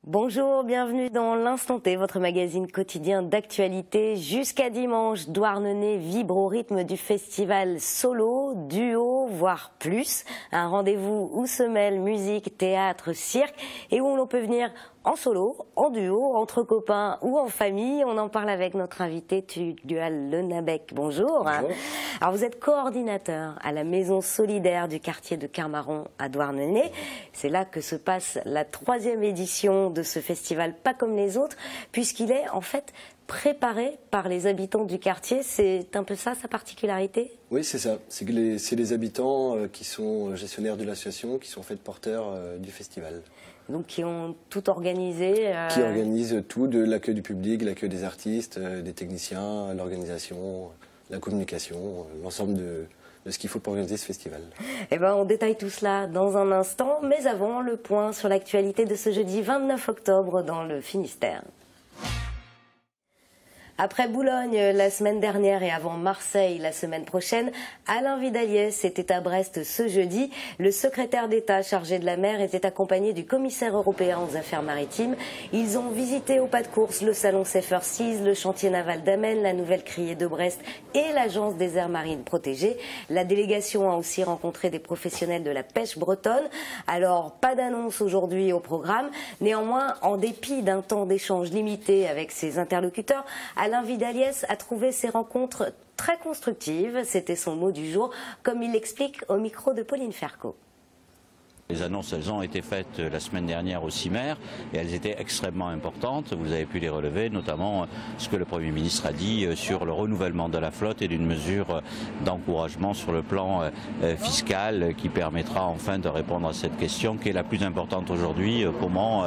Bonjour, bienvenue dans l'Instant T, votre magazine quotidien d'actualité. Jusqu'à dimanche, Douarnenez vibre au rythme du festival solo, duo, voire plus. Un rendez-vous où se mêlent musique, théâtre, cirque et où l'on peut venir en solo, en duo, entre copains ou en famille. On en parle avec notre invité Tugdual Lenabec. Bonjour. Bonjour. Alors vous êtes coordinateur à la maison solidaire du quartier de Carmarron à Douarnenez. C'est là que se passe la 3e édition de ce festival pas comme les autres, puisqu'il est en fait préparé par les habitants du quartier. C'est un peu ça sa particularité? Oui, c'est ça. C'est les habitants qui sont gestionnaires de l'association, qui sont en fait porteurs du festival. Donc qui ont tout organisé Qui organisent tout, de l'accueil du public, l'accueil des artistes, des techniciens, l'organisation, la communication, l'ensemble de ce qu'il faut pour organiser ce festival. Eh ben, on détaille tout cela dans un instant, mais avant, le point sur l'actualité de ce jeudi 29 octobre dans le Finistère. Après Boulogne la semaine dernière et avant Marseille la semaine prochaine, Alain Vidaliès était à Brest ce jeudi. Le secrétaire d'État chargé de la mer était accompagné du commissaire européen aux affaires maritimes. Ils ont visité au pas de course le salon Safer Seas, le chantier naval d'Amène, la nouvelle criée de Brest et l'agence des aires marines protégées. La délégation a aussi rencontré des professionnels de la pêche bretonne. Alors, pas d'annonce aujourd'hui au programme. Néanmoins, en dépit d'un temps d'échange limité avec ses interlocuteurs, Alain Vidaliès a trouvé ces rencontres très constructives. C'était son mot du jour, comme il l'explique au micro de Pauline Ferco. Les annonces, elles ont été faites la semaine dernière au CIMER et elles étaient extrêmement importantes. Vous avez pu les relever, notamment ce que le Premier ministre a dit sur le renouvellement de la flotte et d'une mesure d'encouragement sur le plan fiscal qui permettra enfin de répondre à cette question qui est la plus importante aujourd'hui. Comment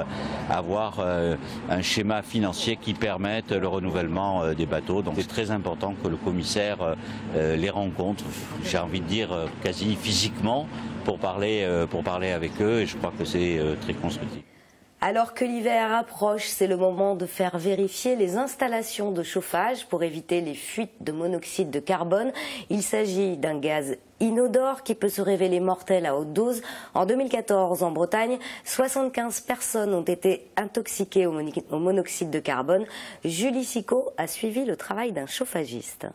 avoir un schéma financier qui permette le renouvellement des bateaux. Donc c'est très important que le commissaire les rencontre, j'ai envie de dire quasi physiquement, pour parler avec eux, et je crois que c'est très constructif. Alors que l'hiver approche, c'est le moment de faire vérifier les installations de chauffage pour éviter les fuites de monoxyde de carbone. Il s'agit d'un gaz inodore qui peut se révéler mortel à haute dose. En 2014, en Bretagne, 75 personnes ont été intoxiquées au monoxyde de carbone. Julie Sicot a suivi le travail d'un chauffagiste.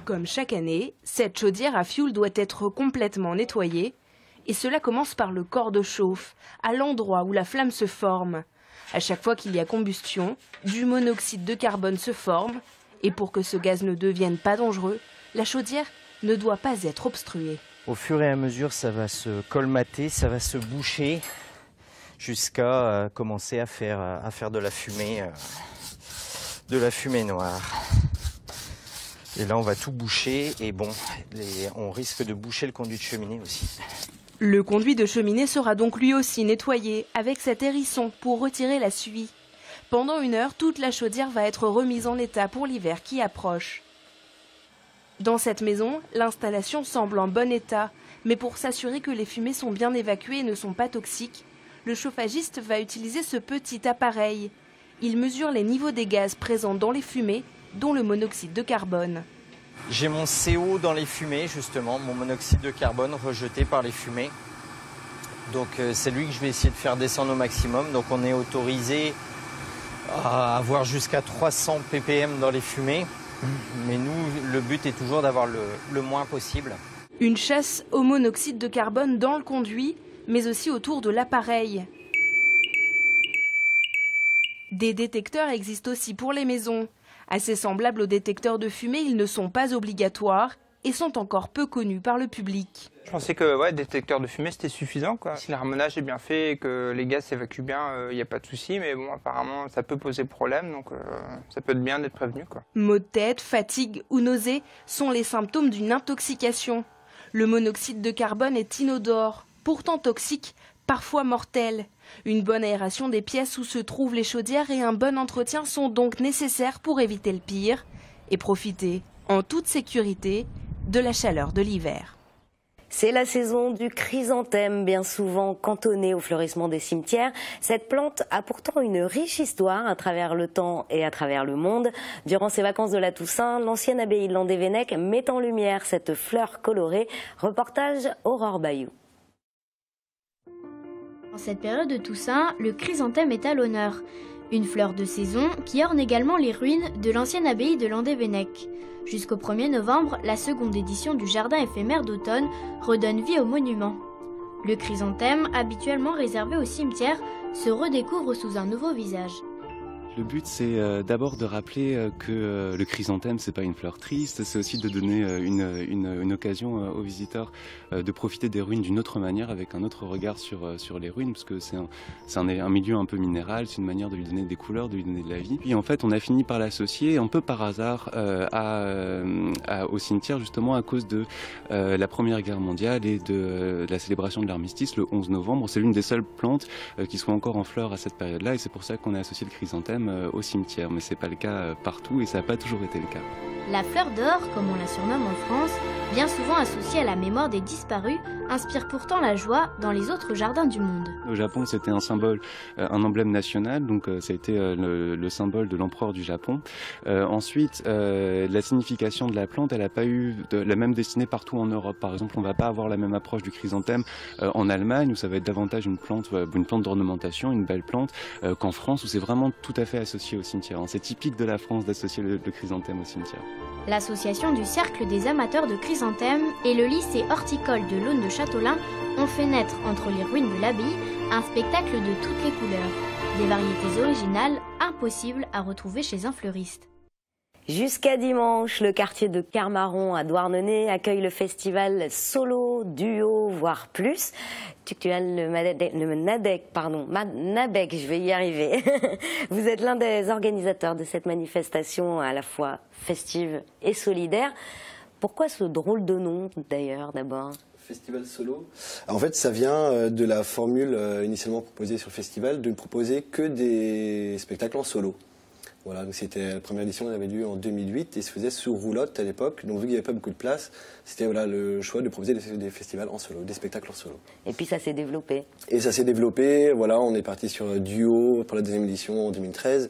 Comme chaque année, cette chaudière à fioul doit être complètement nettoyée. Et cela commence par le corps de chauffe, à l'endroit où la flamme se forme. À chaque fois qu'il y a combustion, du monoxyde de carbone se forme. Et pour que ce gaz ne devienne pas dangereux, la chaudière ne doit pas être obstruée. Au fur et à mesure, ça va se colmater, ça va se boucher, jusqu'à commencer à faire de la fumée noire. Et là, on va tout boucher et bon, on risque de boucher le conduit de cheminée aussi. Le conduit de cheminée sera donc lui aussi nettoyé avec cet hérisson pour retirer la suie. Pendant 1 heure, toute la chaudière va être remise en état pour l'hiver qui approche. Dans cette maison, l'installation semble en bon état, mais pour s'assurer que les fumées sont bien évacuées et ne sont pas toxiques, le chauffagiste va utiliser ce petit appareil. Il mesure les niveaux des gaz présents dans les fumées, dont le monoxyde de carbone. J'ai mon CO dans les fumées, justement, mon monoxyde de carbone rejeté par les fumées. Donc c'est lui que je vais essayer de faire descendre au maximum. Donc on est autorisé à avoir jusqu'à 300 ppm dans les fumées. Mais nous, le but est toujours d'avoir le moins possible. Une chasse au monoxyde de carbone dans le conduit, mais aussi autour de l'appareil. Des détecteurs existent aussi pour les maisons. Assez semblables aux détecteurs de fumée, ils ne sont pas obligatoires et sont encore peu connus par le public. Je pensais que détecteur de fumée c'était suffisant, quoi. Si l'armonnage est bien fait et que les gaz s'évacuent bien, il n'y a pas de souci. Mais bon, apparemment, ça peut poser problème, donc ça peut être bien d'être prévenu, quoi. Maux de tête, fatigue ou nausées sont les symptômes d'une intoxication. Le monoxyde de carbone est inodore, pourtant toxique, parfois mortel. Une bonne aération des pièces où se trouvent les chaudières et un bon entretien sont donc nécessaires pour éviter le pire et profiter, en toute sécurité, de la chaleur de l'hiver. C'est la saison du chrysanthème, bien souvent cantonné au fleurissement des cimetières. Cette plante a pourtant une riche histoire à travers le temps et à travers le monde. Durant ses vacances de la Toussaint, l'ancienne abbaye de Landévennec met en lumière cette fleur colorée. Reportage Aurore Bayou. En cette période de Toussaint, le chrysanthème est à l'honneur. Une fleur de saison qui orne également les ruines de l'ancienne abbaye de Landévennec. Jusqu'au 1er novembre, la seconde édition du jardin éphémère d'automne redonne vie au monument. Le chrysanthème, habituellement réservé au cimetière, se redécouvre sous un nouveau visage. Le but, c'est d'abord de rappeler que le chrysanthème, c'est pas une fleur triste, c'est aussi de donner une occasion aux visiteurs de profiter des ruines d'une autre manière, avec un autre regard sur les ruines, parce que c'est un milieu un peu minéral, c'est une manière de lui donner des couleurs, de lui donner de la vie. Et en fait, on a fini par l'associer un peu par hasard au cimetière, justement à cause de la Première Guerre mondiale et de la célébration de l'armistice le 11 novembre. C'est l'une des seules plantes qui soit encore en fleurs à cette période-là, et c'est pour ça qu'on a associé le chrysanthème au cimetière, mais c'est pas le cas partout et ça n'a pas toujours été le cas. La fleur d'or, comme on la surnomme en France, bien souvent associée à la mémoire des disparus, inspire pourtant la joie dans les autres jardins du monde. Au Japon, c'était un symbole, un emblème national, donc ça a été le symbole de l'empereur du Japon. Ensuite, la signification de la plante, elle n'a pas eu la même destinée partout en Europe. Par exemple, on ne va pas avoir la même approche du chrysanthème en Allemagne, où ça va être davantage une plante d'ornementation, une belle plante, qu'en France, où c'est vraiment tout à fait associé au cimetière. C'est typique de la France d'associer le chrysanthème au cimetière. L'association du Cercle des amateurs de chrysanthèmes et le lycée horticole de l'Aune de Châteaulin ont fait naître entre les ruines de l'abbaye un spectacle de toutes les couleurs, des variétés originales impossibles à retrouver chez un fleuriste. Jusqu'à dimanche, le quartier de Carmaron à Douarnenez accueille le festival solo, duo, voire plus. Tuctual le Nadec, je vais y arriver. Vous êtes l'un des organisateurs de cette manifestation à la fois festive et solidaire. Pourquoi ce drôle de nom d'ailleurs d'abord ? Festival solo. En fait, ça vient de la formule initialement proposée sur le festival de ne proposer que des spectacles en solo. Voilà, donc c'était la première édition, on avait lieu en 2008 et se faisait sous roulotte à l'époque. Donc vu qu'il n'y avait pas beaucoup de place, c'était voilà, le choix de proposer des festivals en solo, des spectacles en solo. Et puis ça s'est développé. Et ça s'est développé, voilà, on est parti sur duo pour la deuxième édition en 2013.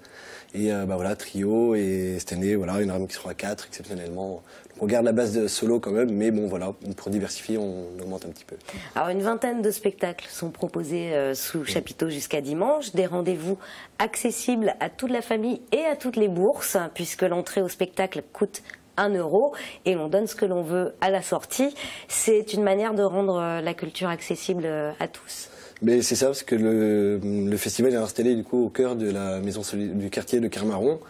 Et voilà, trio, et cette année, voilà, une qui sera à 4 exceptionnellement. Donc on garde la base de solo quand même, mais bon voilà, pour diversifier, on augmente un petit peu. Alors une vingtaine de spectacles sont proposés sous chapiteau jusqu'à dimanche, des rendez-vous accessibles à toute la famille et à toutes les bourses, puisque l'entrée au spectacle coûte 1 € et on donne ce que l'on veut à la sortie. C'est une manière de rendre la culture accessible à tous. Mais c'est ça, parce que le festival est installé du coup au cœur de la maison du quartier de Carmaron,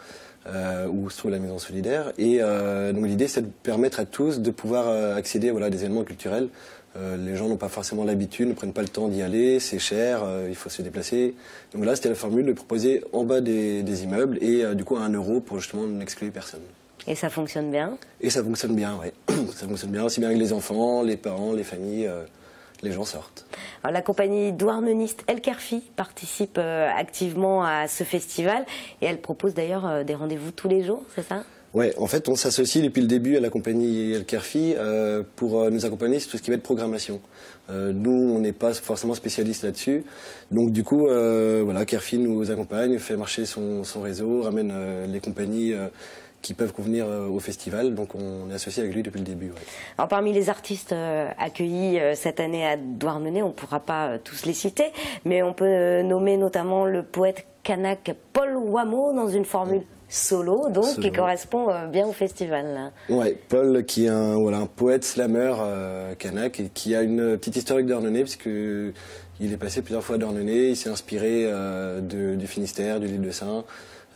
où se trouve la maison solidaire. Et donc l'idée, c'est de permettre à tous de pouvoir accéder voilà, à des événements culturels. Les gens n'ont pas forcément l'habitude, ne prennent pas le temps d'y aller, c'est cher, il faut se déplacer. Donc là, c'était la formule de proposer en bas des immeubles et du coup à 1 € pour justement n'exclure personne. Et ça fonctionne bien ? Et ça fonctionne bien, oui. Ça fonctionne bien, aussi bien avec les enfants, les parents, les familles. Les gens sortent. Alors, la compagnie douarneniste El Kerfi participe activement à ce festival et elle propose d'ailleurs des rendez-vous tous les jours, c'est ça ? Ouais, en fait, on s'associe depuis le début à la compagnie El Kerfi pour nous accompagner sur tout ce qui va être programmation. Nous, on n'est pas forcément spécialistes là-dessus. Donc, du coup, voilà, Kerfi nous accompagne, fait marcher son réseau, ramène les compagnies qui peuvent convenir au festival, donc on est associé avec lui depuis le début. Ouais. Alors parmi les artistes accueillis cette année à Douarnenez, on ne pourra pas tous les citer, mais on peut nommer notamment le poète kanak Paul Wameau dans une formule solo, donc qui correspond bien au festival. Ouais, Paul qui est un poète slammer kanak et qui a une petite historique Douarnenez, puisque il est passé plusieurs fois à Douarnenez, il s'est inspiré du Finistère, du L'Île de Saint.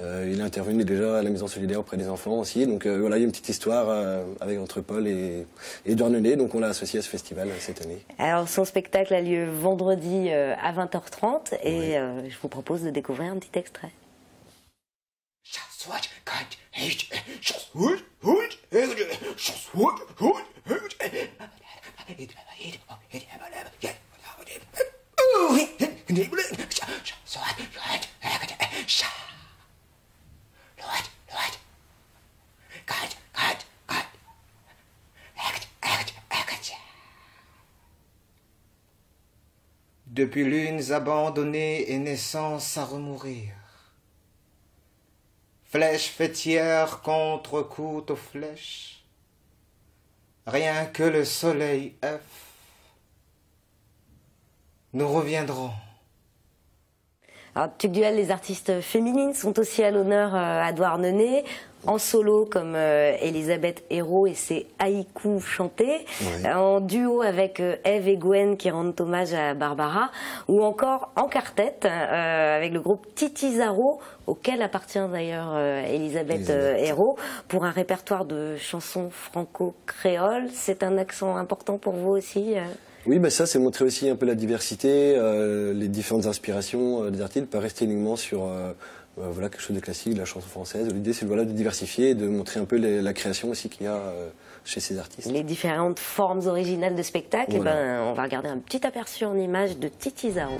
Il est intervenu déjà à la maison solidaire auprès des enfants aussi. Donc voilà, il y a une petite histoire entre Paul et Douarnenez. Donc on l'a associé à ce festival cette année. Alors son spectacle a lieu vendredi à 20h30 et je vous propose de découvrir un petit extrait. Depuis lunes abandonnées et naissances à remourir. Flèche fêtière contre coup aux flèches. Rien que le soleil F. Nous reviendrons Alors, Tugdual, les artistes féminines sont aussi à l'honneur à Douarnenez, en solo comme Elisabeth Hérault et ses haïkus chantés, en duo avec Eve et Gwen qui rendent hommage à Barbara, ou encore en quartet avec le groupe Titizaro, auquel appartient d'ailleurs Elisabeth Hérault, pour un répertoire de chansons franco-créoles. C'est un accent important pour vous aussi Oui, bah ça, c'est montrer aussi un peu la diversité, les différentes inspirations des artistes, pas rester uniquement sur voilà, quelque chose de classique, de la chanson française. L'idée, c'est voilà, de diversifier et de montrer un peu la création aussi qu'il y a chez ces artistes. Les différentes formes originales de spectacle, Voilà. eh ben, on va regarder un petit aperçu en images de Titizaro.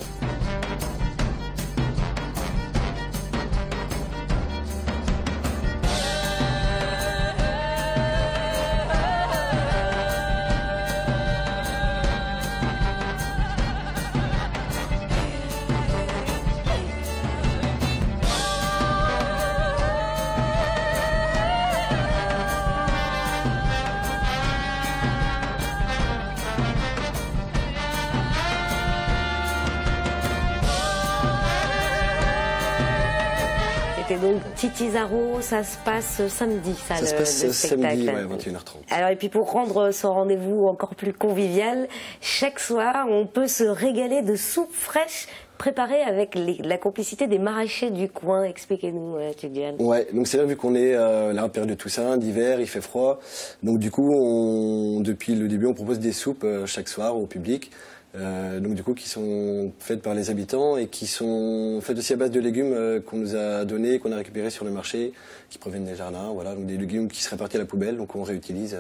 C'était donc Titizaro, ça se passe samedi, ça se passe le spectacle. samedi, ouais, 21h30. Alors, et puis pour rendre ce rendez-vous encore plus convivial, chaque soir, on peut se régaler de soupe fraîche préparée avec la complicité des maraîchers du coin. Expliquez-nous, Tugdual. Ouais, donc c'est là, vu qu'on est là en période de Toussaint, d'hiver, il fait froid. Donc du coup, depuis le début, on propose des soupes chaque soir au public. Donc du coup, qui sont faites par les habitants et qui sont faites aussi à base de légumes qu'on nous a donnés, qu'on a récupérés sur le marché, qui proviennent des jardins. Voilà, donc des légumes qui seraient partis à la poubelle, donc on réutilise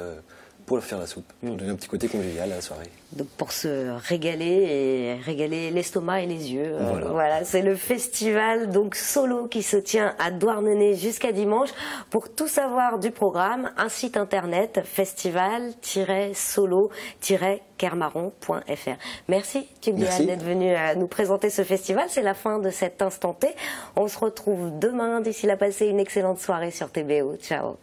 pour faire la soupe, pour donner un petit côté convivial à la soirée. Donc pour se régaler et régaler l'estomac et les yeux. Voilà, c'est le festival donc solo qui se tient à Douarnenez jusqu'à dimanche. Pour tout savoir du programme, un site internet festival-solo-kermaron.fr. Merci Tugdual d'être venu nous présenter ce festival. C'est la fin de cet instant T. On se retrouve demain. D'ici là, passez une excellente soirée sur TBO. Ciao.